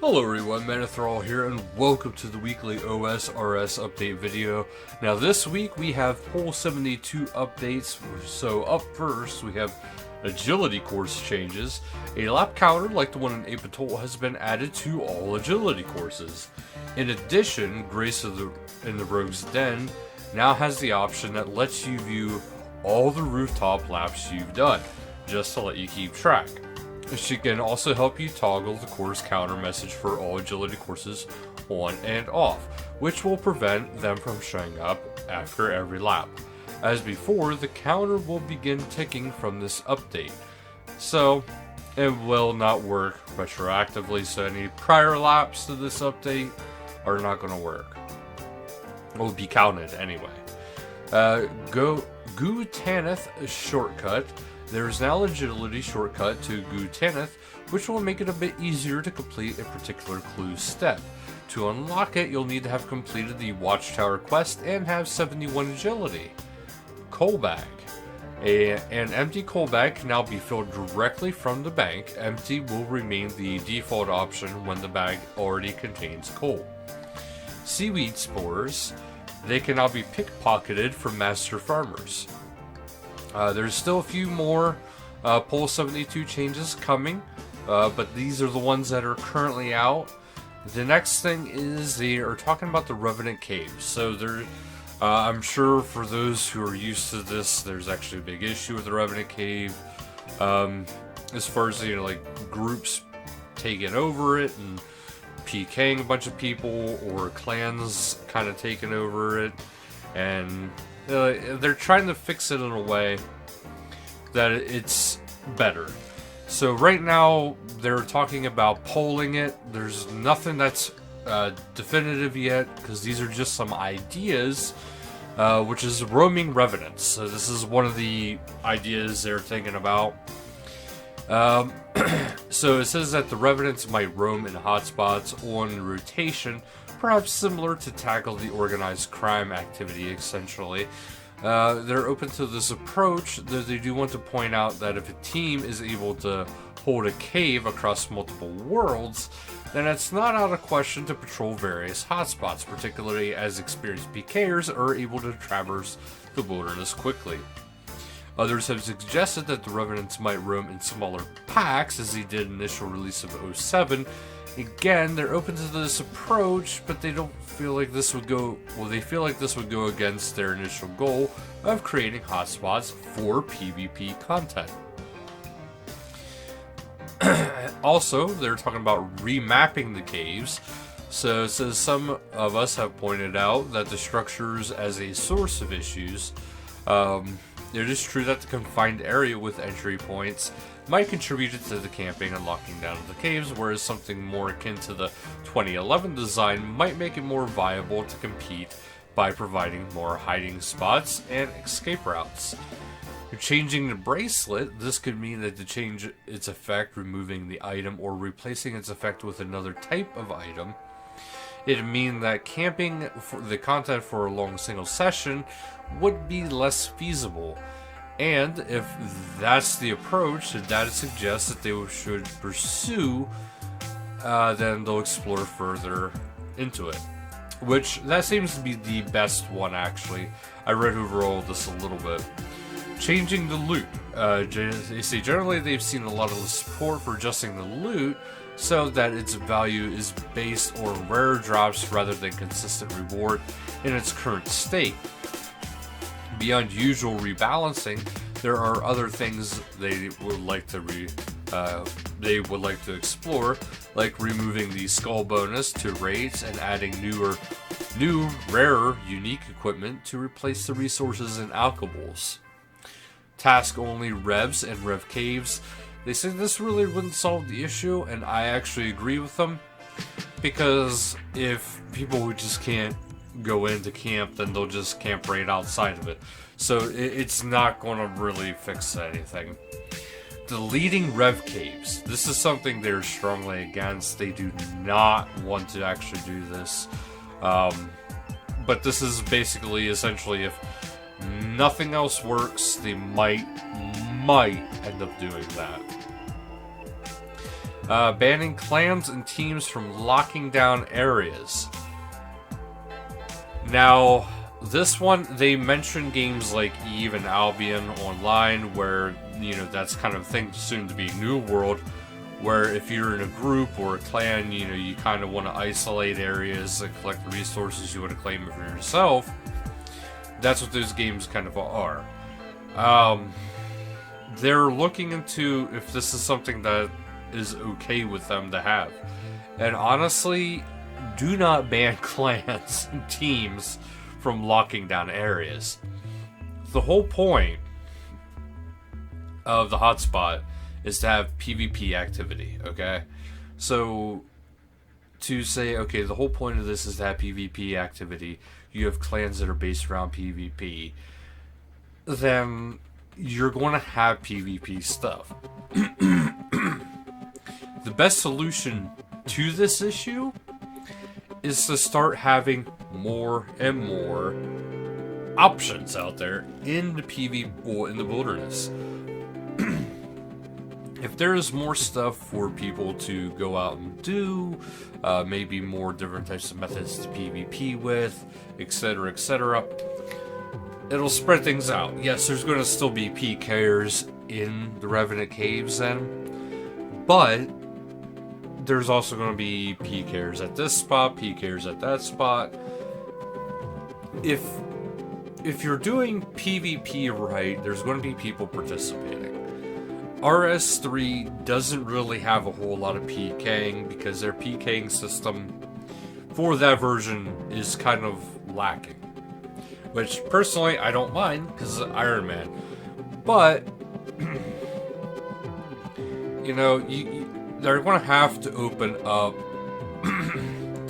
Hello everyone, Manithral here, and welcome to the weekly OSRS update video. Now this week we have Poll 72 updates, so up first we have agility course changes. A lap counter like the one in Apatol has been added to all agility courses. In addition, Grace in the Rogue's Den now has the option that lets you view all the rooftop laps you've done, just to let you keep track. She can also help you toggle the course counter message for all agility courses on and off, which will prevent them from showing up after every lap. As before, the counter will begin ticking from this update, so it will not work retroactively, so any prior laps to this update are not going to work. It will be counted anyway. Goo Tanith shortcut. There is now an agility shortcut to Goo Tanith, which will make it a bit easier to complete a particular clue step. To unlock it, you'll need to have completed the Watchtower quest and have 71 agility. Coal bag. An empty coal bag can now be filled directly from the bank. Empty will remain the default option when the bag already contains coal. Seaweed spores. They can now be pickpocketed from master farmers. There's still a few more Poll 72 changes coming, but these are the ones that are currently out. The next thing is they are talking about the Revenant Caves. So I'm sure for those who are used to this, there's actually a big issue with the Revenant Cave. As far as, like groups taking over it and PKing a bunch of people, or clans kind of taking over it, and they're trying to fix it in a way that it's better. So right now they're talking about polling it. There's nothing that's definitive yet, because these are just some ideas, which is roaming revenants. So this is one of the ideas they're thinking about. So it says that the revenants might roam in hotspots on rotation, perhaps similar to tackle the organized crime activity, essentially. They're open to this approach, though they do want to point out that if a team is able to hold a cave across multiple worlds, then it's not out of question to patrol various hotspots, particularly as experienced PKers are able to traverse the wilderness quickly. Others have suggested that the Revenants might roam in smaller packs, as they did initial release of 07. Again, they're open to this approach, but they don't feel like this would go, they feel like this would go against their initial goal of creating hotspots for PvP content. Also, they're talking about remapping the caves. So it says some of us have pointed out that the structures as a source of issues. It is true that the confined area with entry points might contribute to the camping and locking down of the caves, whereas something more akin to the 2011 design might make it more viable to compete by providing more hiding spots and escape routes. Changing the bracelet, this could mean that to change its effect, removing the item or replacing its effect with another type of item. It'd mean that camping for the content for a long single session would be less feasible. And if that's the approach that data suggests that they should pursue, then they'll explore further into it. Which, that seems to be the best one, actually. I read over all this a little bit. Changing the loot. They say generally they've seen a lot of support for adjusting the loot so that its value is based on rare drops rather than consistent reward in its current state. Beyond usual rebalancing, there are other things they would like to explore, like removing the skull bonus to raids and adding new, rarer, unique equipment to replace the resources in alcohols. Task-only revs and rev caves. They say this really wouldn't solve the issue, and I actually agree with them, because if people just can't go into camp, then they'll just camp right outside of it. So it's not going to really fix anything. Deleting rev caves. This is something they're strongly against. They do not want to actually do this. But this is basically, essentially, if nothing else works, they might end up doing that. Banning clans and teams from locking down areas. Now, this one, they mentioned games like Eve and Albion Online, where, you know, that's kind of thing soon to be New World, where if you're in a group or a clan, you know, you kind of want to isolate areas and collect the resources you want to claim for yourself. That's what those games kind of are. They're looking into if this is something that is okay with them to have. And honestly, do not ban clans and teams from locking down areas. The whole point of the hotspot is to have PvP activity, okay? So, to say, okay, the whole point of this is to have PvP activity, you have clans that are based around PvP, then you're going to have PvP stuff. The best solution to this issue is to start having more and more options out there in the in the wilderness. If there's more stuff for people to go out and do, maybe more different types of methods to PvP with, etc., it'll spread things out. Yes, there's going to still be PKers in the Revenant Caves then, but there's also going to be PKers at this spot, PKers at that spot. If you're doing PvP right, there's going to be people participating. RS3 doesn't really have a whole lot of PKing because their PKing system for that version is kind of lacking. Which, personally, I don't mind because it's Iron Man. But, you know, they're going to have to open up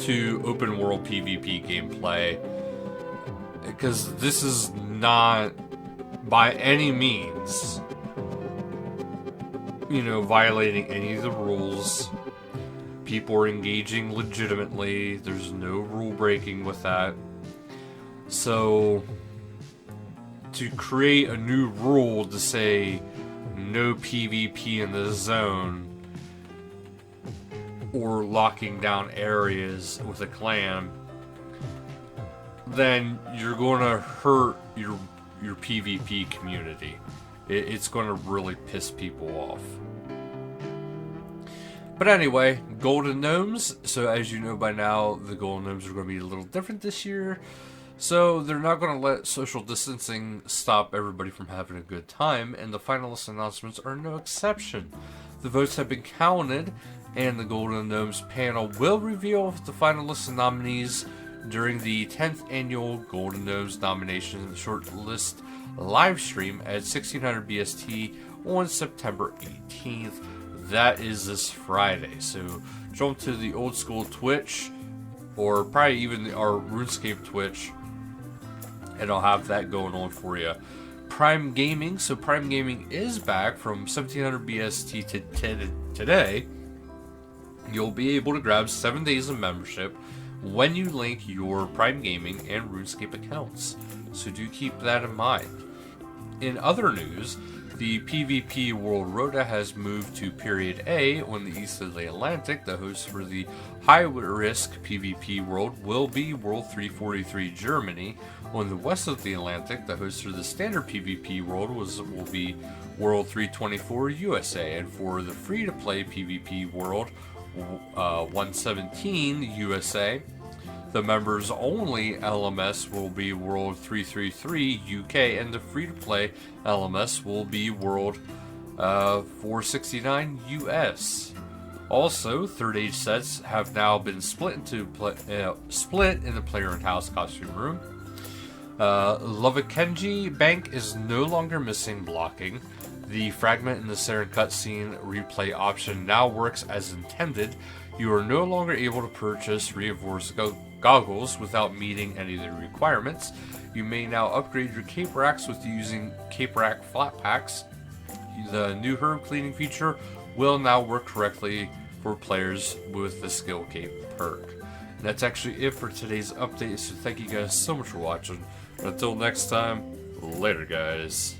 to open world PvP gameplay. Because this is not, by any means, you know, violating any of the rules. People are engaging legitimately. There's no rule breaking with that. So, to create a new rule to say no PvP in the zone or locking down areas with a clan, then you're going to hurt your PvP community. It's going to really piss people off. But anyway, Golden Gnomes. So as you know by now, the Golden Gnomes are going to be a little different this year. So they're not going to let social distancing stop everybody from having a good time, and the finalist announcements are no exception. The votes have been counted, and the Golden Gnomes panel will reveal the finalists and nominees during the 10th annual Golden Gnomes nomination shortlist live stream at 1600 BST on September 18th. That is this Friday. So jump to the old school Twitch, or probably even our RuneScape Twitch, and I'll have that going on for you. Prime Gaming. So Prime Gaming is back from 1700 BST to today. You'll be able to grab 7 days of membership when you link your Prime Gaming and RuneScape accounts. So do keep that in mind. In other news, the PvP World Rota has moved to Period A on the east of the Atlantic. The host for the high-risk PvP World will be World 343 Germany. On the west of the Atlantic, the host for the standard PvP World will be World 324 USA. And for the free-to-play PvP World 117 USA, the members only LMS will be World 333 UK, and the free-to-play LMS will be World 469 US. Also, Third Age sets have now been split in the player and house costume room. Lovakenji Bank is no longer missing blocking. The fragment in the Saren cutscene replay option now works as intended. You are no longer able to purchase reinforced goggles without meeting any of the requirements. You may now upgrade your cape racks with using cape rack flat packs. The new herb cleaning feature will now work correctly for players with the skill cape perk. And that's actually it for today's update, so thank you guys so much for watching. Until next time, later guys.